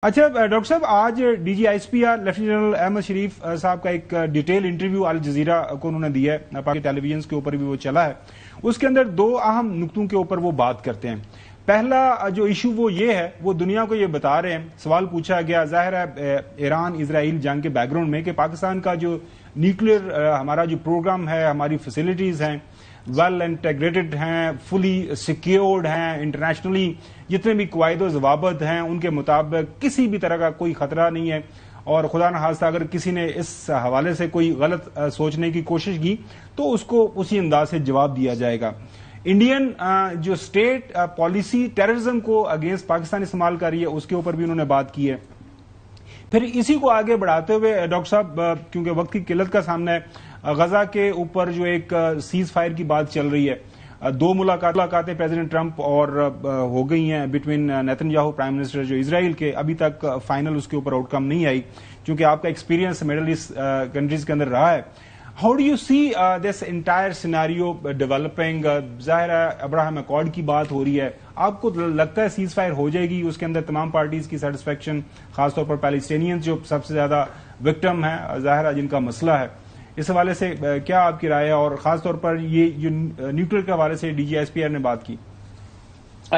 अच्छा डॉक्टर साहब, आज DGISPR लेफ्टिनेंट जनरल अहमद शरीफ साहब का एक डिटेल इंटरव्यू अल जजीरा को उन्होंने दिया है, पाकिस्तानी टेलीविजन के ऊपर भी वो चला है। उसके अंदर दो अहम नुक्तों के ऊपर वो बात करते हैं। पहला जो इशू वो ये है, वो दुनिया को ये बता रहे हैं, सवाल पूछा गया जाहिर है ईरान इसराइल जंग के बैकग्राउंड में, कि पाकिस्तान का जो न्यूक्लियर हमारा जो प्रोग्राम है, हमारी फैसिलिटीज हैं वेल इंटेग्रेटेड हैं, फुली सिक्योर्ड हैं, इंटरनेशनली जितने भी कवायद ज़वाबित हैं उनके मुताबिक किसी भी तरह का कोई खतरा नहीं है, और खुदा न खास्ता अगर किसी ने इस हवाले से कोई गलत सोचने की कोशिश की तो उसको उसी अंदाज से जवाब दिया जाएगा। इंडियन जो स्टेट पॉलिसी टेररिज्म को अगेंस्ट पाकिस्तान इस्तेमाल कर रही है, उसके ऊपर भी उन्होंने बात की है। फिर इसी को आगे बढ़ाते हुए डॉक्टर साहब, क्योंकि वक्त की किल्लत का सामना है, गजा के ऊपर जो एक सीज फायर की बात चल रही है, दो मुलाकातें प्रेसिडेंट ट्रंप और हो गई हैं बिटवीन नेतन्याहू प्राइम मिनिस्टर जो इजराइल के, अभी तक फाइनल उसके ऊपर आउटकम नहीं आई, क्योंकि आपका एक्सपीरियंस मिडल ईस्ट कंट्रीज के अंदर रहा है। How do you see this entire scenario developing? जाहिर है अब्राहम अकॉर्ड की बात हो रही है, आपको लगता है सीज फायर हो जाएगी, उसके अंदर तमाम पार्टीज की सेटिस्फेक्शन, खासतौर पर पैलेस्टीनियंस जो सबसे ज्यादा विक्टिम है, जाहिर है जिनका मसला है, इस हवाले से क्या आपकी राय है? और खासतौर पर ये जो न्यूक्लियर के हवाले से DGISPR ने बात की।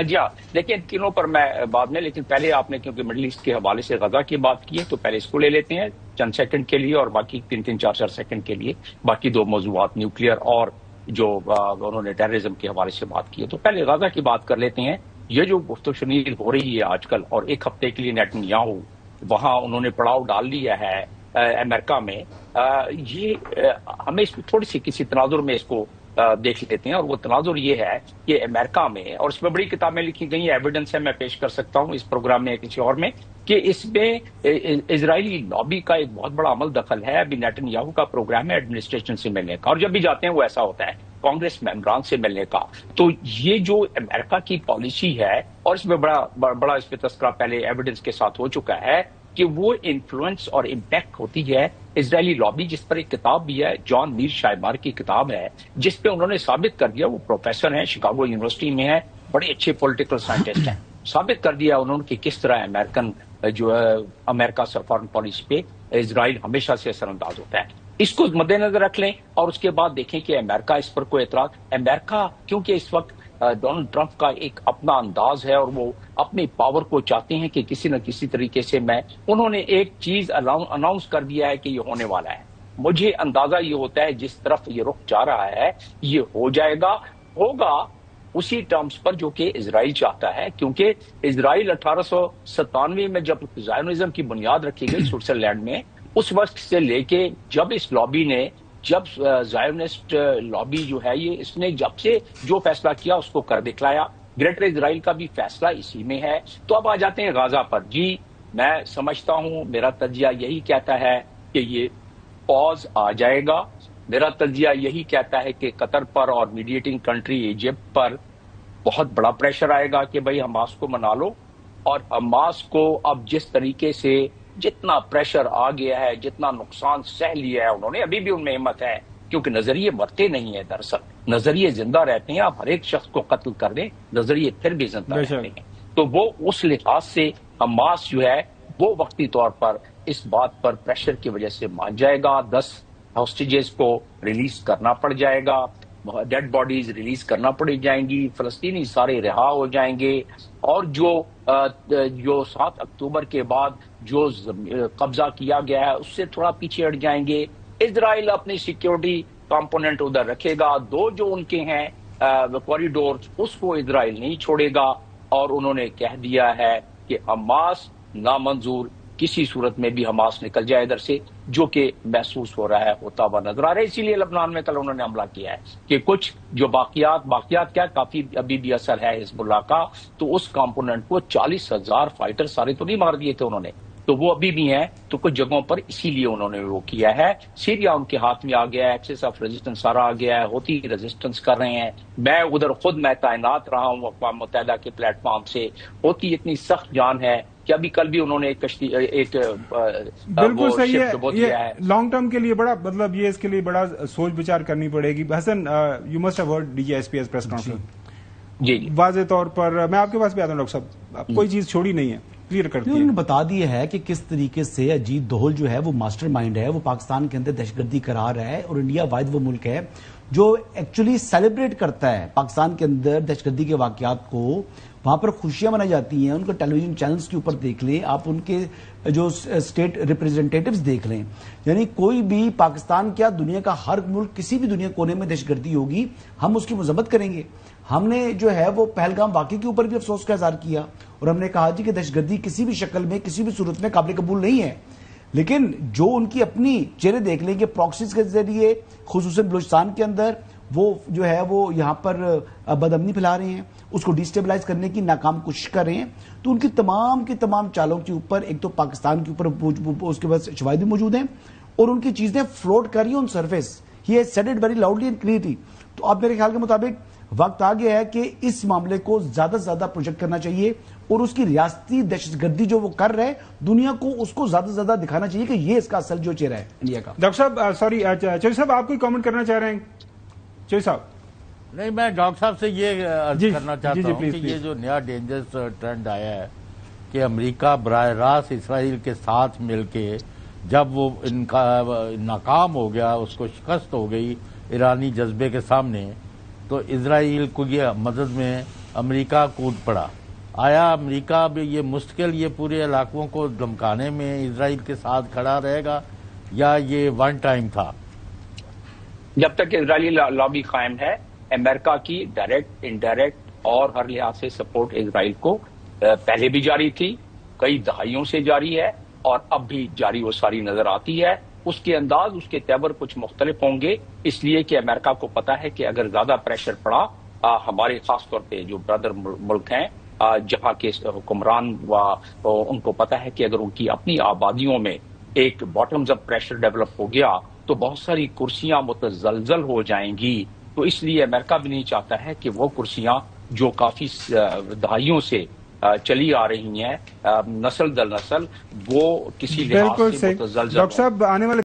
जी हाँ, देखिए तीनों पर मैं बाद में, लेकिन पहले आपने क्योंकि मिडिल ईस्ट के हवाले से गजा की बात की है तो पहले इसको ले लेते हैं चंद सेकंड के लिए, और बाकी 3-4 सेकंड के लिए बाकी दो मौजूआत न्यूक्लियर और जो उन्होंने टेररिज्म के हवाले से बात की है। तो पहले गजा की बात कर लेते हैं। ये जो गुफ्तगू हो रही है आजकल, और एक हफ्ते के लिए नेतन्याहू वहां उन्होंने पड़ाव डाल लिया है अमेरिका में, ये हमें इसमें थोड़ी सी किसी तनाजुर में इसको देख लेते हैं। और वो तनाजुर ये है कि अमेरिका में, और इसमें बड़ी किताबें लिखी गई हैं, एविडेंस है, मैं पेश कर सकता हूं इस प्रोग्राम में किसी और में, कि इसमें इजरायली लॉबी का एक बहुत बड़ा अमल दखल है। अभी नेतन्याहू का प्रोग्राम है एडमिनिस्ट्रेशन से मिलने का, और जब भी जाते हैं वो ऐसा होता है कांग्रेस मेंबरान से मिलने का। तो ये जो अमेरिका की पॉलिसी है, और इसमें बड़ा इस पे तस्करा पहले एविडेंस के साथ हो चुका है कि वो इन्फ्लुएंस और इम्पैक्ट होती है इजरायली लॉबी, जिस पर एक किताब भी है, जॉन मीर शाइबार की किताब है, जिस पे उन्होंने साबित कर दिया, वो प्रोफेसर हैं, शिकागो यूनिवर्सिटी में है, बड़े अच्छे पॉलिटिकल साइंटिस्ट हैं, साबित कर दिया उन्होंने कि किस तरह अमेरिकन जो है अमेरिका से फॉरेन पॉलिसी पे इजराइल हमेशा से असरअंदाज होता है। इसको मद्देनजर रख लें, और उसके बाद देखें कि अमेरिका इस पर कोई एतराज, अमेरिका क्योंकि इस वक्त डोनाल्ड ट्रंप का एक अपना अंदाज है और वो अपनी पावर को चाहते हैं कि किसी न किसी तरीके से उन्होंने एक चीज अनाउंस कर दिया है कि ये होने वाला है। मुझे अंदाजा ये होता है जिस तरफ ये रुख जा रहा है ये हो जाएगा, होगा उसी टर्म्स पर जो कि इजराइल चाहता है, क्योंकि इजराइल 1897 में जब ज़ायोनिज्म की बुनियाद रखी गई स्विट्जरलैंड में, उस वक्त से लेके जब इस लॉबी ने, जब ज़ायोनिस्ट लॉबी जो है ये, इसने जब से जो फैसला किया उसको कर दिखलाया। ग्रेटर इजराइल का भी फैसला इसी में है। तो अब आ जाते हैं गाजा पर। जी, मैं समझता हूं, मेरा तजिया यही कहता है कि ये पॉज आ जाएगा। मेरा तजिया यही कहता है कि कतर पर और मीडिएटिंग कंट्री इजिप्ट पर बहुत बड़ा प्रेशर आएगा कि भाई हमास को मना लो, और हमास को अब जिस तरीके से जितना प्रेशर आ गया है, जितना नुकसान सह लिया है उन्होंने, अभी भी उनमें हिम्मत है, क्योंकि नजरिए मरते नहीं है, दरअसल नजरिए जिंदा रहते हैं। आप हर एक शख्स को कत्ल कर दें, नजरिए फिर भी जिंदा रहते हैं। तो वो उस लिहाज से हमास जो है वो वक्ती तौर पर इस बात पर प्रेशर की वजह से मान जाएगा। 10 हॉस्टेजेस को रिलीज करना पड़ जाएगा, डेड बॉडीज रिलीज करना पड़ जाएंगी, फलस्तीनी सारे रिहा हो जाएंगे, और जो 7 अक्टूबर के बाद जो कब्जा किया गया है उससे थोड़ा पीछे हट जाएंगे। इजराइल अपनी सिक्योरिटी कंपोनेंट उधर रखेगा, दो जो उनके हैं कॉरिडोर, उसको इजराइल नहीं छोड़ेगा, और उन्होंने कह दिया है कि हमास नामंजूर, किसी सूरत में भी हमास निकल जाए इधर से, जो कि महसूस हो रहा है, होता हुआ नजर आ रहा है। इसीलिए लबनान में कल उन्होंने हमला किया है कि कुछ जो बाकियात क्या, काफी अभी भी असर है हिजबुल्लाह का, तो उस कंपोनेंट को 40,000 फाइटर सारे तो नहीं मार दिए थे उन्होंने, तो वो अभी भी हैं, तो कुछ जगहों पर इसीलिए उन्होंने वो किया है। सीरिया उनके हाथ में आ गया है, एक्सेस ऑफ रेजिस्टेंस सारा आ गया है, होती रेजिस्टेंस कर रहे हैं। मैं उधर खुद मैं तैनात रहा हूँ अक़वाम मुत्तहिदा के प्लेटफॉर्म से, होती इतनी सख्त जान है कि अभी कल भी उन्होंने एक कश्ती बिल्कुल सही है। ये लॉन्ग टर्म के लिए बड़ा, मतलब ये इसके लिए बड़ा सोच विचार करनी पड़ेगी। Hasan, you must have heard DGISPR press conference. जी, वाज़े तौर पर मैं आपके पास भी आता हूँ डॉक्टर साहब, कोई चीज छोड़ी नहीं है। کلیئر کرتی انہوں ہے. نے بتا دیا ہے کہ کس طریقے سے اجیت دوہل جو ہے وہ ماسٹر مائنڈ ہے، وہ پاکستان کے اندر دہشت گردی کرا رہا ہے، اور انڈیا واحد وہ ملک ہے جو ایکچولی سیلیبریٹ کرتا ہے پاکستان کے اندر دہشت گردی کے واقعات کو. وہاں پر خوشیاں منائی جاتی ہیں، ان کو ٹیلی ویژن چینلز کے اوپر دیکھ لیں آپ، ان کے جو اسٹیٹ ریپرزینٹیٹیوز دیکھ لیں. یعنی کوئی بھی پاکستان کیا دنیا کا ہر ملک کسی بھی دنیا کونے میں دہشت گردی ہوگی ہم اس کی مذمت کریں گے. ہم نے جو ہے وہ پہلگام واقعے کے اوپر بھی افسوس کا اظہار کیا اور ہم نے کہا جی کہ دہشت گردی کسی بھی شکل میں کسی بھی صورت میں قابل قبول نہیں ہے. لیکن جو ان کی اپنی چہرے دیکھ لیں کہ پراکسیز کے ذریعے خصوصاً بلوچستان کے اندر وہ جو ہے وہ یہاں پر بدامنی پھیلا رہے ہیں، اس کو ڈیسٹیبلائز کرنے کی ناکام کوشش کر رہے ہیں، تو ان کی تمام چالوں کے اوپر ایک تو پاکستان کے اوپر اس کے بعد شواہد بھی موجود ہیں اور ان کی چیزیں فلوٹ کر رہی ہیں on surface. He has said it very loudly and clearly. تو اب میرے خیال کے مطابق وقت آ گیا ہے کہ اس معاملے کو زیادہ سے زیادہ پروجیکٹ کرنا چاہیے اور اس کی ریاستی دہشت گردی جو وہ کر رہے ہیں دنیا کو اس کو زیادہ سے زیادہ دکھانا چاہیے کہ یہ اس کا اصل جو چہرہ ہے انڈیا کا. ڈاکٹر صاحب سوری چوہدری صاحب آپ کوئی کامنٹ کرنا چاہ رہے ہیں؟ چوہدری صاحب. نہیں، میں ڈاکٹر صاحب سے یہ عرض کرنا چاہتا ہوں پلیز، کہ یہ جو نیا ڈینجرس ٹرینڈ آیا ہے کہ امریکہ براہ راست اسرائیل کے ساتھ مل کے جب وہ ان کا ناکام ہو گیا، اس کو شکست ہو گئی ایرانی جذبے کے سامنے، تو اسرائیل کو یہ مدد میں امریکہ کود پڑا. آیا امریکہ بھی یہ مستقل یہ پورے علاقوں کو دھمکانے میں اسرائیل کے ساتھ کھڑا رہے گا یا یہ ون ٹائم تھا؟ جب تک اسرائیلی لابی قائم ہے، امریکہ کی ڈائریکٹ انڈائریکٹ اور ہر لحاظ سے سپورٹ اسرائیل کو پہلے بھی جاری تھی، کئی دہائیوں سے جاری ہے اور اب بھی جاری و ساری نظر آتی ہے. اس کے انداز، اس کے تیور کچھ مختلف ہوں گے، اس لیے کہ امریکہ کو پتا ہے کہ اگر زیادہ پریشر پڑا ہمارے خاص طور پہ جو برادر ملک ہیں جہاں کے حکمران ان کو پتا ہے کہ اگر ان کی اپنی آبادیوں میں ایک باٹمز اپ پریشر ڈیولپ ہو گیا تو بہت ساری کرسیاں متزلزل ہو جائیں گی. تو اس لیے امریکہ بھی نہیں چاہتا ہے کہ وہ کرسیاں جو کافی دہائیوں سے چلی آ رہی ہیں نسل در نسل، وہ کسی لحاظ سے متزلزل. ڈاکٹر صاحب آنے والے